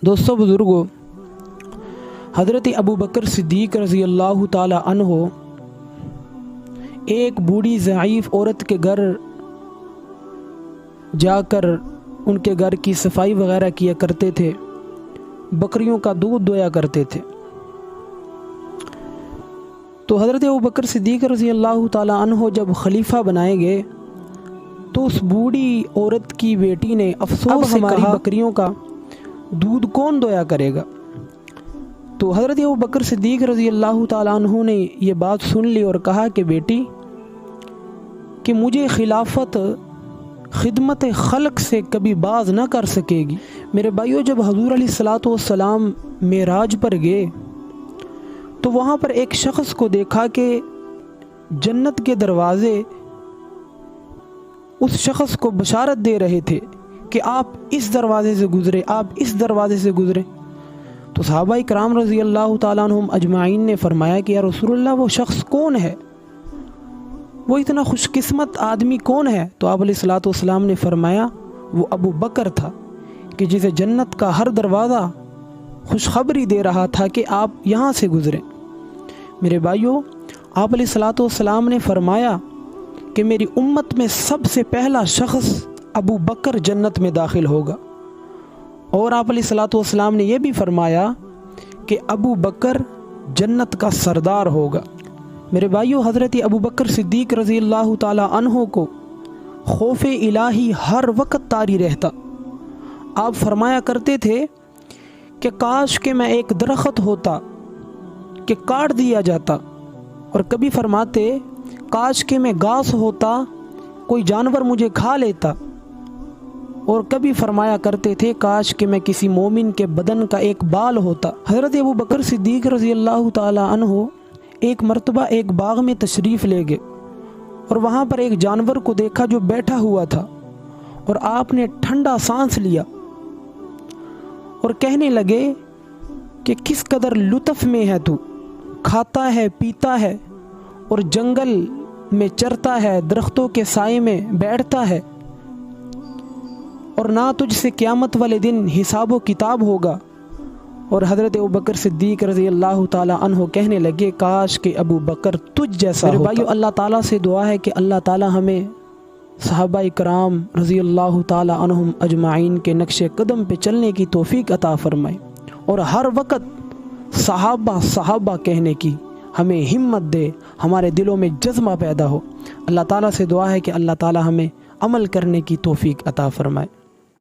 دوستو بزرگوں، حضرت ابو بکر صدیق رضی اللہ تعالی عنہ ایک بوڑھی ضعیف عورت کے گھر جا کر ان کے گھر کی صفائی وغیرہ کیا کرتے تھے، بکریوں کا دودھ دویا کرتے تھے۔ تو حضرت ابو بکر صدیق رضی اللہ تعالی عنہ جب خلیفہ بنائے گئے تو اس بوڑھی عورت کی بیٹی نے افسوس سے ہماری بکریوں کا دودھ کون دویا کرے گا؟ تو حضرت ابو بکر صدیق رضی اللہ تعالیٰ عنہ نے یہ بات سن لی اور کہا کہ بیٹی، کہ مجھے خلافت خدمت خلق سے کبھی باز نہ کر سکے گی۔ میرے بھائیو، جب حضور علیہ الصلوۃ والسلام معراج پر گئے تو وہاں پر ایک شخص کو دیکھا کہ جنت کے دروازے اس شخص کو بشارت دے رہے تھے کہ آپ اس دروازے سے گزرے، آپ اس دروازے سے گزرے۔ تو صحابہ کرام رضی اللہ تعالیٰ عنہم اجمعین نے فرمایا کہ یا رسول اللہ، وہ شخص کون ہے؟ وہ اتنا خوش قسمت آدمی کون ہے؟ تو آپ علیہ الصلوۃ والسلام نے فرمایا وہ ابو بکر تھا کہ جسے جنت کا ہر دروازہ خوشخبری دے رہا تھا کہ آپ یہاں سے گزریں۔ میرے بھائیوں، آپ علیہ الصلوۃ والسلام نے فرمایا کہ میری امت میں سب سے پہلا شخص ابو بکر جنت میں داخل ہوگا، اور آپ علیہ الصلوۃ والسلام نے یہ بھی فرمایا کہ ابو بکر جنت کا سردار ہوگا۔ میرے بھائیو، حضرت ابو بکر صدیق رضی اللہ تعالی عنہ کو خوف الہی ہر وقت طاری رہتا۔ آپ فرمایا کرتے تھے کہ کاش کہ میں ایک درخت ہوتا کہ کاٹ دیا جاتا، اور کبھی فرماتے کاش کہ میں گھاس ہوتا، کوئی جانور مجھے کھا لیتا، اور کبھی فرمایا کرتے تھے کاش کہ میں کسی مومن کے بدن کا ایک بال ہوتا۔ حضرت ابو بکر صدیق رضی اللہ تعالی عنہ ایک مرتبہ ایک باغ میں تشریف لے گئے اور وہاں پر ایک جانور کو دیکھا جو بیٹھا ہوا تھا، اور آپ نے ٹھنڈا سانس لیا اور کہنے لگے کہ کس قدر لطف میں ہے تو، کھاتا ہے، پیتا ہے، اور جنگل میں چرتا ہے، درختوں کے سائے میں بیٹھتا ہے، اور نہ تجھ سے قیامت والے دن حساب و کتاب ہوگا۔ اور حضرت ابو بکر صدیق رضی اللہ تعالی عنہ کہنے لگے کاش کہ ابو بکر تجھ جیسا ہوتا۔ میرے بھائیو، اللہ تعالیٰ سے دعا ہے کہ اللہ تعالیٰ ہمیں صحابہ کرام رضی اللہ تعالی عنہم اجمعین کے نقش قدم پہ چلنے کی توفیق عطا فرمائے، اور ہر وقت صحابہ کہنے کی ہمیں ہمت دے، ہمارے دلوں میں جذبہ پیدا ہو۔ اللہ تعالیٰ سے دعا ہے کہ اللہ تعالیٰ ہمیں عمل کرنے کی توفیق عطا فرمائے۔